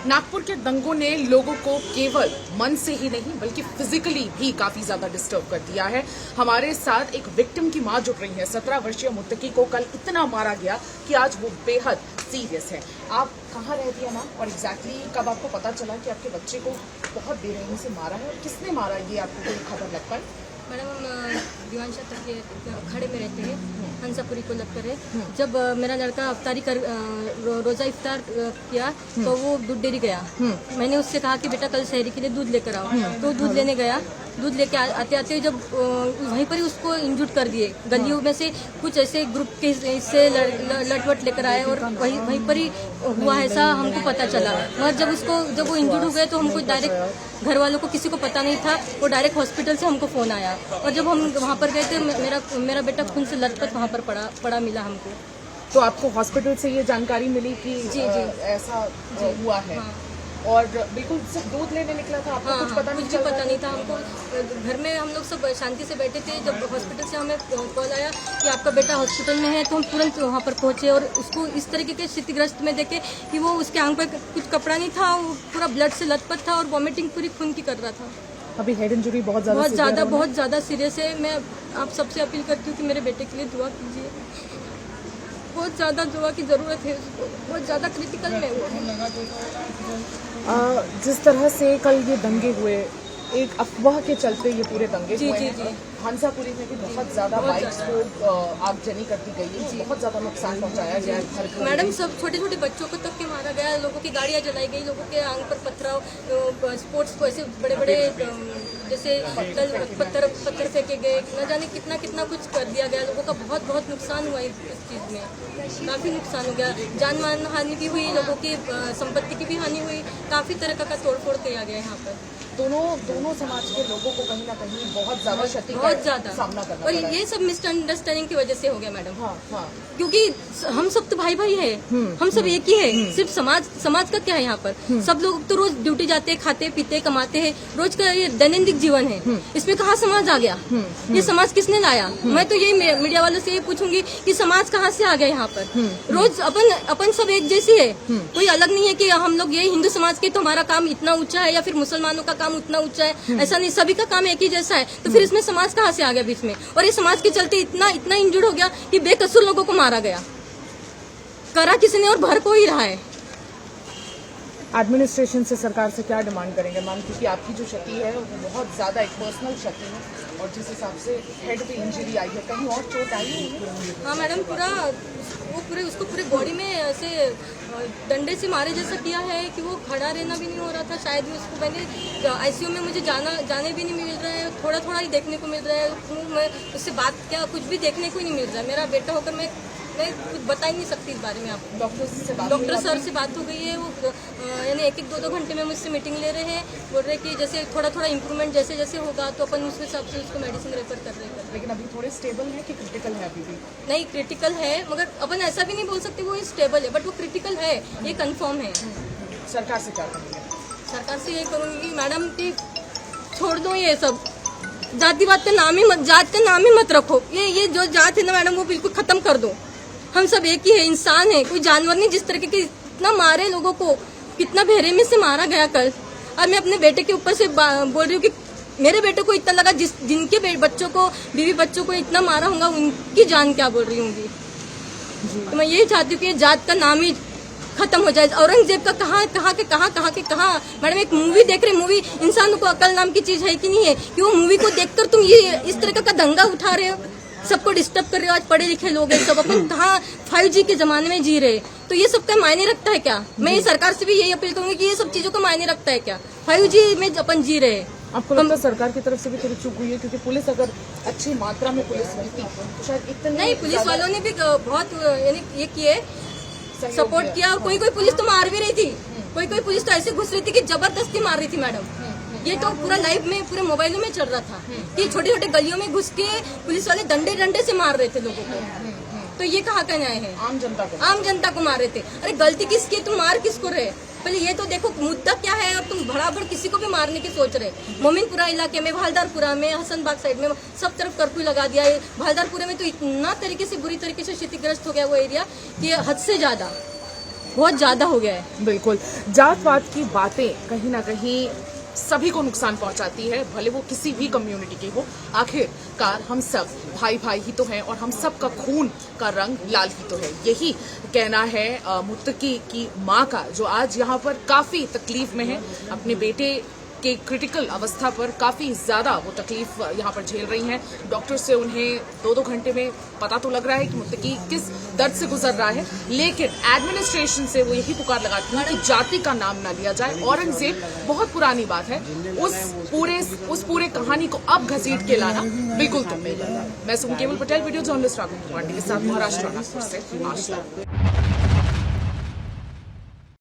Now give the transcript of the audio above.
नागपुर के दंगों ने लोगों को केवल मन से ही नहीं बल्कि फिजिकली भी काफी ज्यादा डिस्टर्ब कर दिया है। हमारे साथ एक विक्टिम की मां जुड़ रही है। 17 वर्षीय मुत्तकी को कल इतना मारा गया कि आज वो बेहद सीरियस है। आप कहाँ रहती है मां और एग्जैक्टली कब आपको पता चला कि आपके बच्चे को बहुत बेरहमी से मारा है और किसने मारा, ये आपको कोई खबर लग पाई? मैडम हम दीवानशाह तक के खड़े में रहते हैं, हंसापुरी को लगकर है। जब मेरा लड़का अफ्तारी कर रोजा इफ्तार किया तो वो दूध डेयरी गया। मैंने उससे कहा कि बेटा कल शहरी के लिए दूध लेकर आओ, तो दूध लेने गया। दूध लेके आते आते जब वहीं पर ही उसको इंजूर्ड कर दिए। गलियों में से कुछ ऐसे ग्रुप के इससे लटवट लेकर आए और वहीं पर ही हुआ, ऐसा हमको पता चला। मगर जब वो इंजूर्ड हो गए तो हमको डायरेक्ट घर वालों को किसी को पता नहीं था, वो डायरेक्ट हॉस्पिटल से हमको फोन आया और जब हम वहाँ पर गए थे मेरा बेटा खून से लथपथ वहाँ पर पड़ा मिला हमको। तो आपको हॉस्पिटल से ये जानकारी मिली कि जी ऐसा हुआ है? हाँ। और बिल्कुल सिर्फ दूध लेने निकला था, आपको कुछ पता नहीं? कुछ भी पता नहीं था हमको। घर में हम लोग सब शांति से बैठे थे। जब हॉस्पिटल से हमें कॉल आया कि आपका बेटा हॉस्पिटल में है तो हम तुरंत वहाँ पर पहुंचे और उसको इस तरीके के क्षतिग्रस्त में देखे कि वो उसके आंख पर कुछ कपड़ा नहीं था, वो पूरा ब्लड से लथपथ था और वॉमिटिंग पूरी खून की कर रहा था। अभी हेड इंजरी बहुत ज्यादा सीरियस है। मैं आप सबसे अपील करती हूँ कि मेरे बेटे के लिए दुआ कीजिए। बहुत ज्यादा दुआ की जरूरत है उसको, बहुत ज्यादा क्रिटिकल में जिस तरह से कल ये दंगे हुए, एक अफवाह के चलते ये पूरे दंगे हुए हैं। हंसापुरी में भी बहुत ज्यादा बाइक्स को आगजनी कर दी गई है, बहुत ज्यादा नुकसान पहुंचाया गया है। मैडम सब छोटे छोटे बच्चों को तक के मारा गया, लोगों की गाड़ियां जलाई गई, लोगों के आंख पर पथराव, स्पोर्ट्स को ऐसे बड़े बड़े जैसे पत्थर फेंके गए, न जाने कितना कितना कुछ कर दिया गया। लोगों का बहुत नुकसान हुआ इस चीज में, काफी नुकसान हो गया। जान मान हानि भी हुई, लोगों की संपत्ति की भी हानि हुई, काफी तरह का तोड़फोड़ किया गया यहाँ पर। दोनों समाज के लोगों को कहीं ना कहीं बहुत ज्यादा क्षति का सामना करना और ये सब मिसअंडरस्टैंडिंग की वजह से हो गया मैडम। हाँ। क्योंकि हम सब तो भाई है, हम सब एक ही है। सिर्फ समाज का क्या है यहाँ पर? सब लोग तो रोज ड्यूटी जाते हैं, खाते पीते कमाते हैं, रोज का ये दैनंदिन जीवन है। इसमें कहाँ समाज आ गया? ये समाज किसने लाया? मैं तो यही मीडिया वालों से ये पूछूंगी कि समाज कहाँ से आ गया यहाँ पर? रोज अपन सब एक जैसी है, कोई अलग नहीं है कि हम लोग ये हिंदू समाज के तो हमारा काम इतना ऊंचा है या फिर मुसलमानों का काम उतना ऊंचा है, ऐसा नहीं। सभी का काम एक ही जैसा है। तो फिर इसमें समाज कहाँ से आ गया बीच में? और ये समाज के चलते इतना इंजर्ड हो गया कि बेकसूर लोगों को मारा गया। करा किसी ने और भर को ही रहा है। एडमिनिस्ट्रेशन से सरकार से क्या डिमांड करेंगे मैम? क्योंकि आपकी जो क्षति है वो बहुत ज्यादा एक पर्सनल क्षति है और जिस हिसाब से हेड पे इंजरी आई है, कहीं और चोट आई है? हाँ मैडम, उसको पूरे बॉडी में ऐसे डंडे से मारे जैसा किया है कि वो खड़ा रहना भी नहीं हो रहा था। शायद उसको मैंने आईसीयू में मुझे जाने भी नहीं मिल रहा है, थोड़ा ही देखने को मिल रहा है। मैं उससे बात क्या कुछ भी देखने को ही नहीं मिल रहा है। मेरा बेटा होकर मैं कुछ बता ही नहीं सकती इस बारे में आपको। डॉक्टर सर से बात हो गई है, वो यानी 1-2 घंटे में मुझसे मीटिंग ले रहे हैं। बोल रहे कि जैसे थोड़ा इम्प्रूवमेंट जैसे होगा तो अपन उस हिसाब से उसको मेडिसिन रेफर कर रहे हैं। लेकिन अभी थोड़े स्टेबल है कि क्रिटिकल है? अभी भी नहीं, क्रिटिकल है, मगर अपन ऐसा भी नहीं बोल सकते वो स्टेबल है, बट वो क्रिटिकल है, ये कंफर्म है। सरकार से क्या करेंगे? सरकार से ये करूँगी मैडम कि छोड़ दो ये सब जातिवाद का नाम ही मत रखो। ये जो जात है ना मैडम, वो बिल्कुल खत्म कर दो। हम सब एक ही है, इंसान है, कोई जानवर नहीं। जिस तरीके के इतना मारे लोगों को, कितना बेरहमी से मारा गया कल। और मैं अपने बेटे के ऊपर से बोल रही हूँ कि मेरे बेटे को इतना लगा, जिनके बीवी बच्चों को इतना मारा होगा, उनकी जान क्या बोल रही होंगी। तो मैं यही चाहती हूँ कि जात का नाम ही खत्म हो जाए। औरंगजेब का कहाँ मैडम, एक मूवी देख रहे, मूवी इंसानों को अकल नाम की चीज है कि नहीं है कि वो मूवी को देखकर तुम ये इस तरह का दंगा उठा रहे हो, सबको डिस्टर्ब कर रहे हो। आज पढ़े लिखे लोग हैं सब, अपन कहाँ 5G के जमाने में जी रहे। तो ये सब का मायने रखता है क्या? मैं ये सरकार से भी यही अपील करूंगी कि ये सब चीजों का मायने रखता है क्या? 5G में अपन जी रहे हैं। आपको लगता है सरकार की तरफ से भी थोड़ी चूक हुई है? क्योंकि पुलिस अगर अच्छी मात्रा में पुलिस रहती तो शायद इतना नहीं, पुलिस वालों ने भी बहुत यानी ये किए, सपोर्ट किया। और कोई पुलिस तो मार भी रही थी, कोई पुलिस तो ऐसे घुस रही थी कि जबरदस्ती मार रही थी मैडम। ये तो पूरा लाइव में पूरे मोबाइलों में चल रहा था कि छोटे छोटे गलियों में घुस के पुलिस वाले डंडे से मार रहे थे लोगों को। तो ये कहाँ का न्याय है? आम जनता को मार रहे थे। अरे गलती किसकी? तुम मार किसको रहे? पहले ये तो देखो मुद्दा क्या है। और तुम भड़ाभड़ किसी को भी मारने की सोच रहे। मोमिनपुरा इलाके में, भालदारपुरा में, हसनबाग साइड में सब तरफ कर्फ्यू लगा दिया है। भालदारपुरा में तो इतना तरीके से बुरी तरीके से क्षतिग्रस्त हो गया वो एरिया कि हद से ज्यादा। बहुत ज्यादा हो गया है। बिल्कुल, जात पात की बातें कहीं ना कहीं सभी को नुकसान पहुंचाती है, भले वो किसी भी कम्युनिटी के हो। आखिरकार हम सब भाई भाई ही तो हैं और हम सब का खून का रंग लाल ही तो है। यही कहना है मुत्तकी की मां का, जो आज यहाँ पर काफी तकलीफ में है। अपने बेटे के क्रिटिकल अवस्था पर काफी ज्यादा वो तकलीफ यहाँ पर झेल रही हैं। डॉक्टर से उन्हें 2-2 घंटे में पता तो लग रहा है कि मुत्तकी किस दर्द से गुजर रहा है, लेकिन एडमिनिस्ट्रेशन से वो यही पुकार लगाती है कि जाति का नाम ना लिया जाए। औरंगजेब बहुत पुरानी बात है, उस पूरे कहानी को अब घसीट के लाना बिल्कुल तुम नहीं करना। मैं सुन केवल पटेल, वीडियो जर्नलिस्ट राघव पांडे के साथ, महाराष्ट्र नागपुर से।